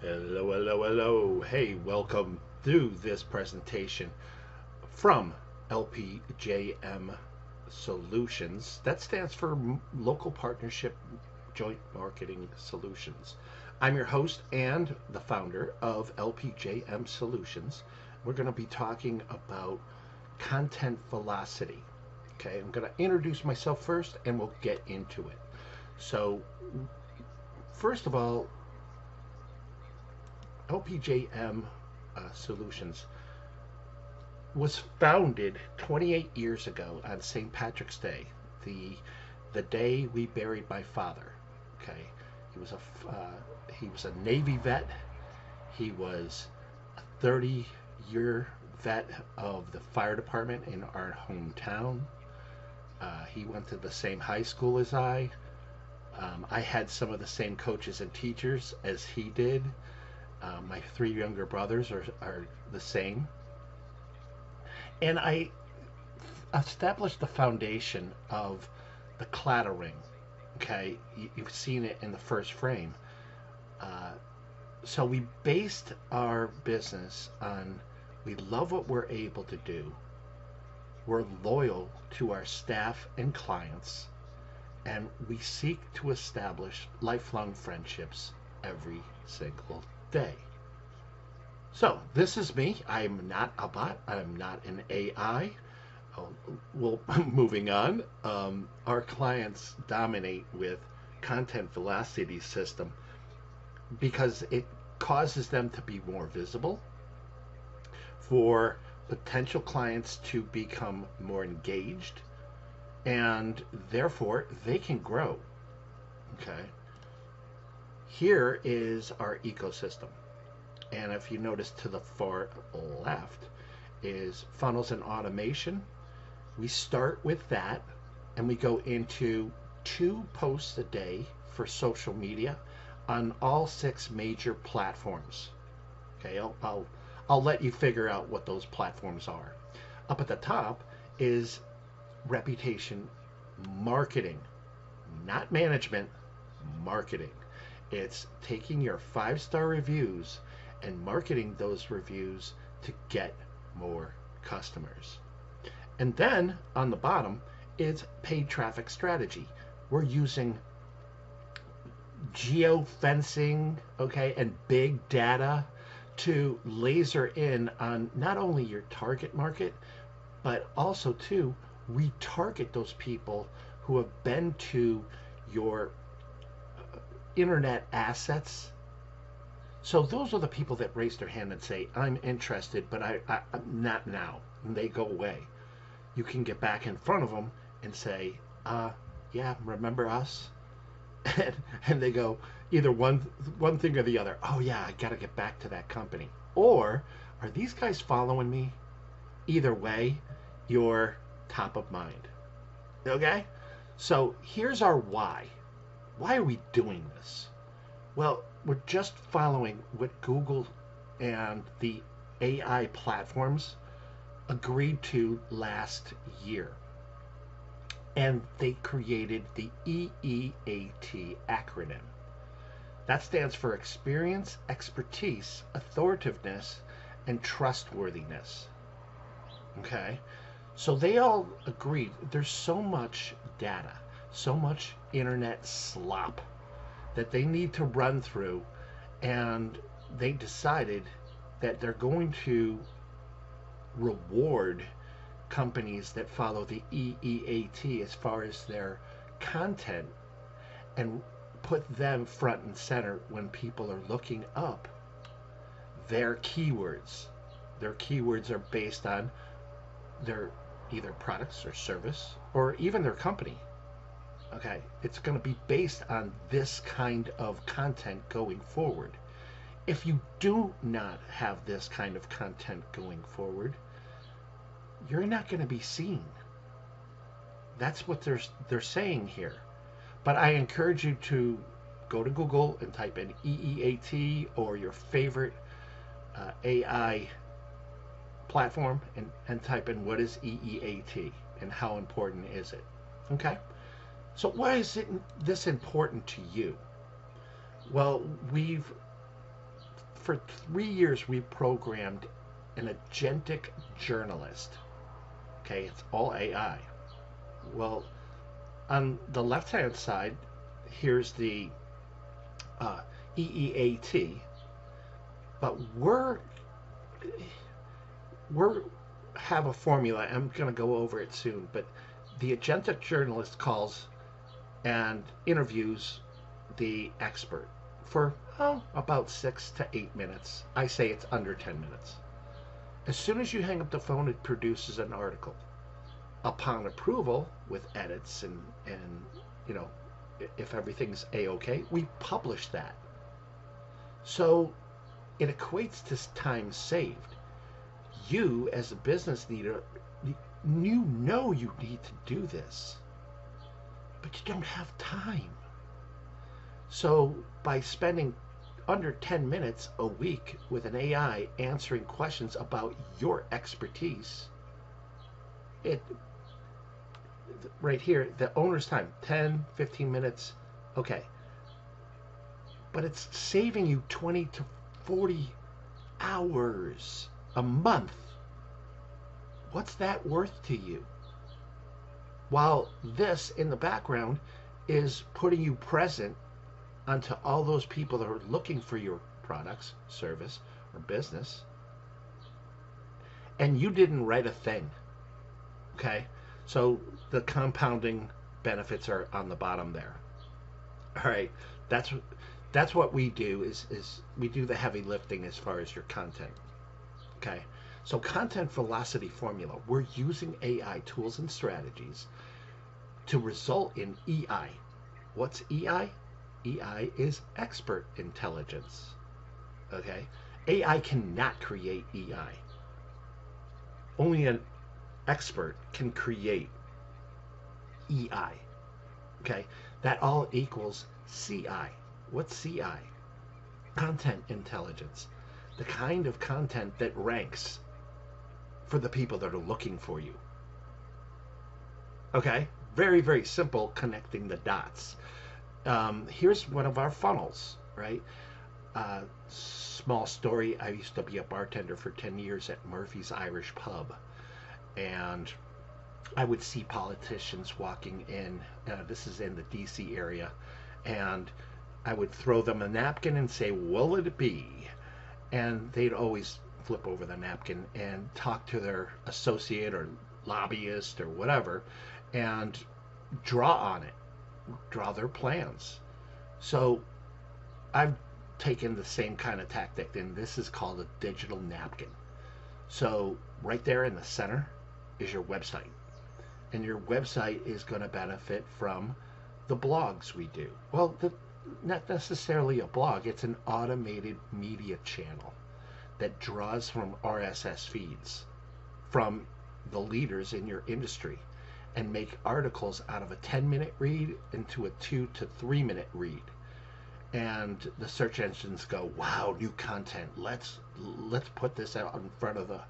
Hello, hello, hello. Hey, welcome to this presentation from LPJM Solutions. That stands for Local Partnership Joint Marketing Solutions. I'm your host and the founder of LPJM Solutions. We're going to be talking about content velocity. Okay, I'm going to introduce myself first and we'll get into it. So, first of all, LPJM Solutions was founded 28 years ago on St. Patrick's Day, the the day we buried my father. Okay, he was a Navy vet. He was a 30-year vet of the fire department in our hometown. He went to the same high school as I. I had some of the same coaches and teachers as he did. My three younger brothers are the same. And I established the foundation of the clattering. Okay, you've seen it in the first frame. Uh, so we based our business on we love what we're able to do. We're loyal to our staff and clients, and we seek to establish lifelong friendships every single day. So this is me. I'm not a bot. I'm not an AI. Oh, well, moving on. Our clients dominate with content velocity system because it causes them to be more visible, for potential clients to become more engaged, and therefore they can grow. Okay. Here is our ecosystem. And if you notice to the far left is funnels and automation. We start with that and we go into 2 posts a day for social media on all 6 major platforms. Okay, I'll let you figure out what those platforms are. Up at the top is reputation marketing, not management, marketing. It's taking your 5-star reviews and marketing those reviews to get more customers. And then on the bottom is paid traffic strategy. We're using geofencing, okay, and big data to laser in on not only your target market, but also to retarget those people who have been to your internet assets. So those are the people that raise their hand and say, I'm interested, but I'm not now. And they go away. You can get back in front of them and say, yeah, remember us? and, and they go either one thing or the other. Oh yeah, I got to get back to that company. Or are these guys following me? Either way, you're top of mind. Okay? So here's our why. Why are we doing this? Well, we're just following what Google and the AI platforms agreed to last year. And they created the EEAT acronym. That stands for experience, expertise, authoritativeness, and trustworthiness. Okay? So they all agreed there's so much data, so much internet slop that they need to run through, and they decided that they're going to reward companies that follow the EEAT as far as their content and put them front and center when people are looking up their keywords. Their keywords are based on their either products or service or even their company. Okay, it's going to be based on this kind of content going forward. If you do not have this kind of content going forward, you're not going to be seen. That's what they're saying here. But I encourage you to go to Google and type in EEAT or your favorite AI platform, and type in what is EEAT and how important is it. Okay? So why is this important to you? Well, we've for 3 years we programmed an agentic journalist. Okay, it's all AI. Well, on the left-hand side, here's the uh, EEAT, but we're have a formula. I'm going to go over it soon, but the agentic journalist calls and interviews the expert for about 6 to 8 minutes. I say it's under 10 minutes. As soon as you hang up the phone, it produces an article. Upon approval, with edits and you know, if everything's a-okay, we publish that. So it equates to time saved. You, as a business leader, you know you need to do this, but you don't have time. So by spending under 10 minutes a week with an AI answering questions about your expertise, it right here, the owner's time, 10, 15 minutes, okay. But it's saving you 20 to 40 hours a month. What's that worth to you? While this in the background is putting you present onto all those people that are looking for your products, service, or business, and you didn't write a thing. Okay? So the compounding benefits are on the bottom there. All right. That's what we do is we do the heavy lifting as far as your content. Okay? So content velocity formula, we're using AI tools and strategies to result in EI. What's EI? EI is expert intelligence. Okay? AI cannot create EI. Only an expert can create EI. Okay? That all equals CI. What's CI? Content intelligence. The kind of content that ranks for the people that are looking for you. Okay? Very, very simple connecting the dots. Here's one of our funnels, right? Small story. I used to be a bartender for 10 years at Murphy's Irish Pub. And I would see politicians walking in. This is in the DC area. And I would throw them a napkin and say, "Will it be?" And they'd always flip over the napkin and talk to their associate or lobbyist or whatever and draw on it, draw their plans. So I've taken the same kind of tactic, and this is called a digital napkin. So right there in the center is your website. And your website is going to benefit from the blogs we do. Well, not necessarily a blog, it's an automated media channel that draws from RSS feeds from the leaders in your industry and make articles out of a 10-minute read into a 2 to 3 minute read. And the search engines go, "Wow, new content. Let's put this out in front of the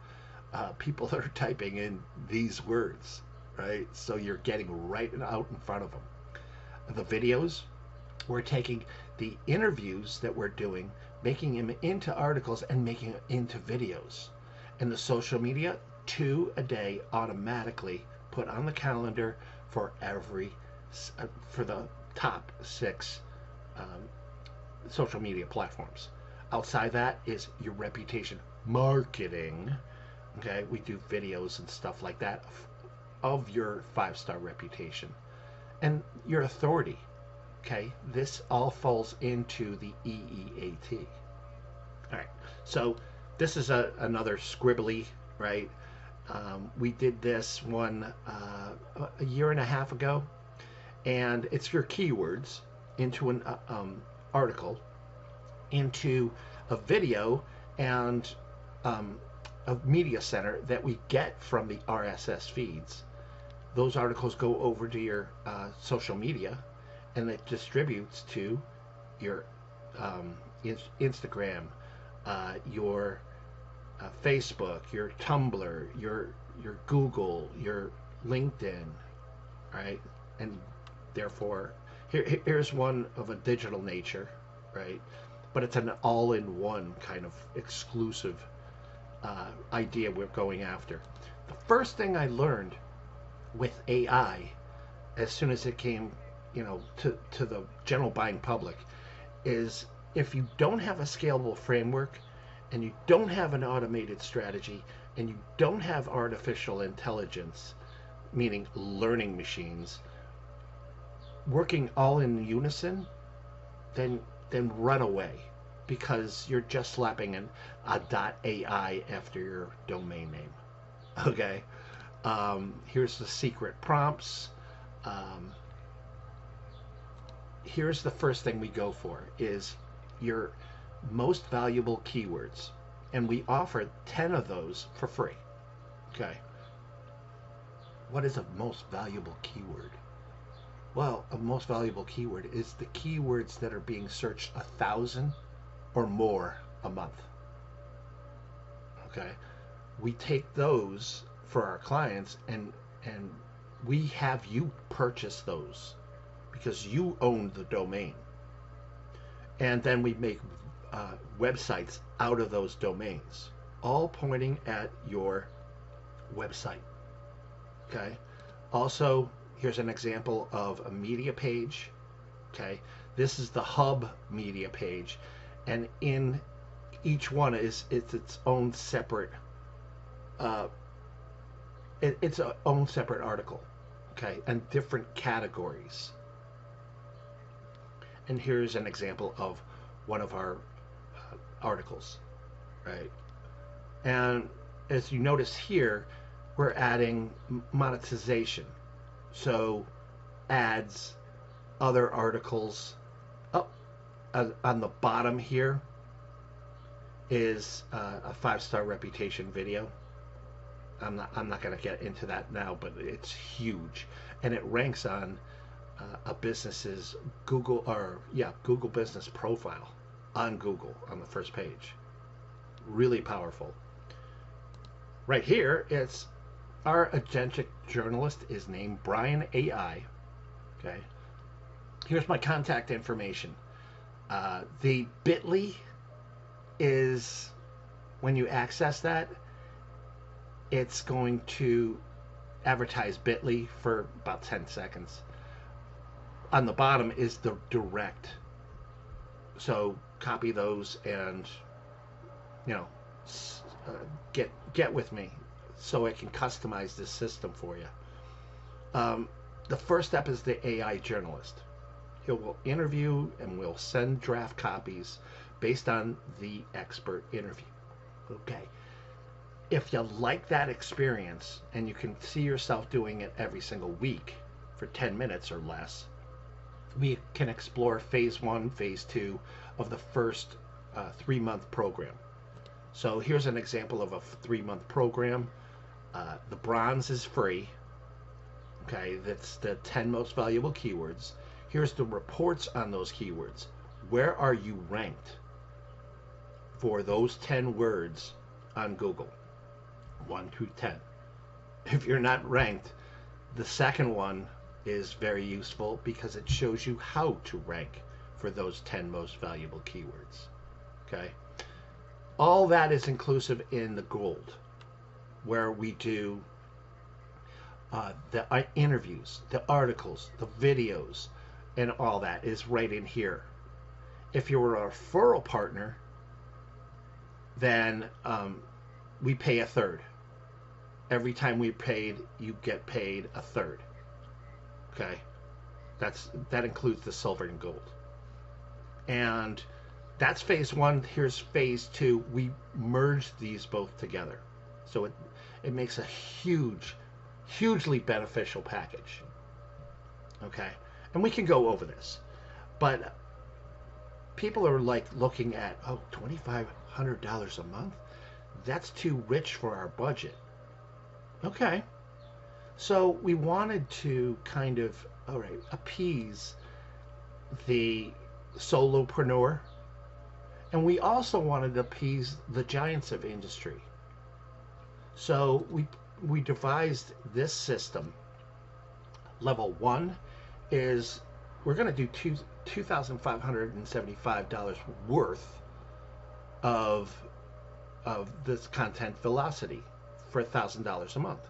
people that are typing in these words," right? So you're getting right out in front of them. The videos, we're taking the interviews that we're doing, making them into articles and making it into videos. And the social media, 2 a day automatically put on the calendar for for the top 6 social media platforms. Outside that is your reputation marketing. Okay, we do videos and stuff like that of your 5-star reputation and your authority. Okay, this all falls into the EEAT. All right, so this is another scribbly, right? We did this one a year and a half ago, and it's your keywords into an article, into a video, and a media center that we get from the RSS feeds. Those articles go over to your social media, and it distributes to your Instagram, your Facebook, your Tumblr, your Google, your LinkedIn, right? And therefore, here's one of a digital nature, right? but it's an all-in-one kind of exclusive idea we're going after. The first thing I learned with AI, as soon as it came, to the general buying public, is if you don't have a scalable framework and you don't have an automated strategy and you don't have artificial intelligence, meaning learning machines, working all in unison, then run away, because you're just slapping a .ai after your domain name. Okay, here's the secret prompts. Here's the first thing we go for is your most valuable keywords, and we offer 10 of those for free. Okay, what is a most valuable keyword? Well, a most valuable keyword is the keywords that are being searched 1,000 or more a month. Okay, we take those for our clients, and we have you purchase those because you own the domain, and then we make websites out of those domains, all pointing at your website. Okay, also, here's an example of a media page. Okay, this is the hub media page, and in each one it's its own separate it's its own separate article. Okay, and different categories. And here's an example of one of our articles, right? And as you notice here, we're adding monetization. So ads, other articles. Oh, on the bottom here is a 5-star reputation video. I'm not going to get into that now, but it's huge, and it ranks on a business's Google business profile on Google on the first page. Really powerful. Right here, it's our agentic journalist is named Brian AI. Okay. Here's my contact information. The bit.ly is, when you access that, it's going to advertise bit.ly for about 10 seconds. On the bottom is the direct. So copy those and, get with me so I can customize this system for you. The first step is the AI journalist. He will interview and we'll send draft copies based on the expert interview. Okay. If you like that experience and you can see yourself doing it every single week for 10 minutes or less, we can explore phase 1, phase 2 of the first 3-month program. So here's an example of a 3-month program. The bronze is free. Okay, that's the 10 most valuable keywords. Here's the reports on those keywords. Where are you ranked for those 10 words on Google? 1 through 10. If you're not ranked, the second one is very useful because it shows you how to rank for those 10 most valuable keywords. Okay, all that is inclusive in the gold, where we do the interviews, the articles, the videos, and all that is right in here. If you're a referral partner, then we pay a third. Every time we paid, you get paid a third. Okay, that includes the silver and gold. And that's phase 1. Here's phase 2. We merged these both together, so it makes a hugely beneficial package. Okay, and we can go over this, but people are like looking at, $2,500 a month. That's too rich for our budget. Okay, so we wanted to kind of, appease the solopreneur, and we also wanted to appease the giants of industry. So we devised this system. Level 1 is we're going to do $2,575 worth of this content velocity for $1,000 a month.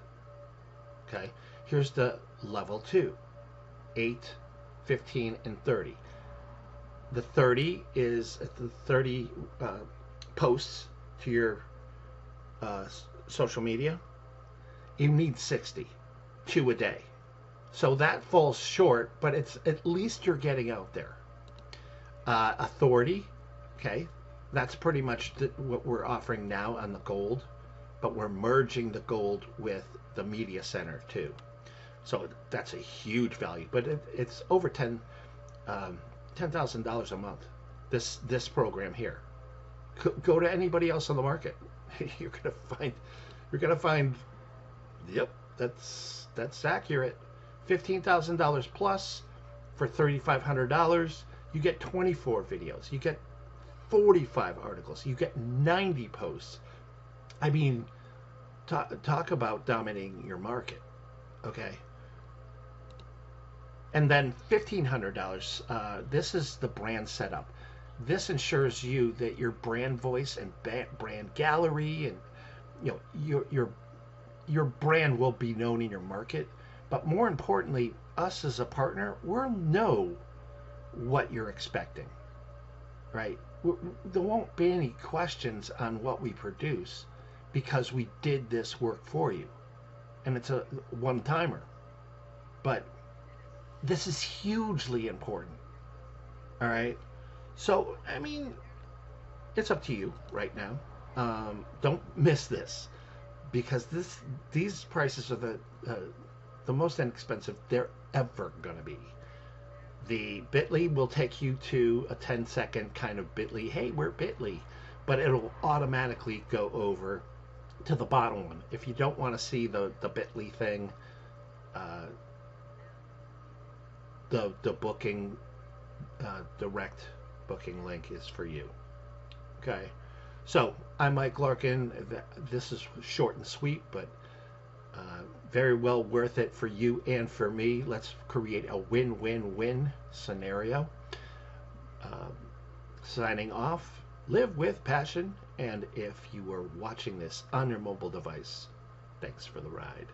Okay, here's the level 2, 8, 15, and 30. The 30 is the 30 posts to your social media. You need 60, 2 a day. So that falls short, but it's at least you're getting out there. Authority, okay, that's pretty much what we're offering now on the gold, but we're merging the gold with the media center too. So that's a huge value, but it's over $10,000 a month. This program here. Go to anybody else on the market. You're gonna find. Yep, that's accurate. $15,000 plus for $3,500. You get 24 videos. You get 45 articles. You get 90 posts. I mean, talk about dominating your market. Okay. And then $1,500. This is the brand setup. This ensures you that your brand voice and brand gallery and your brand will be known in your market. But more importantly, us as a partner, we'll know what you're expecting, right? There won't be any questions on what we produce because we did this work for you, and it's a one-timer. But this is hugely important. All right. So, I mean, it's up to you right now. Don't miss this because these prices are the most inexpensive they're ever going to be. The Bitly will take you to a 10-second kind of Bitly. Hey, we're Bitly. But it'll automatically go over to the bottom one. If you don't want to see the Bitly thing, the booking direct booking link is for you. Okay, so I'm Mike Larkin. This is short and sweet, but very well worth it for you and for me. Let's create a win-win-win scenario. Signing off. Live with passion, and if you are watching this on your mobile device, thanks for the ride.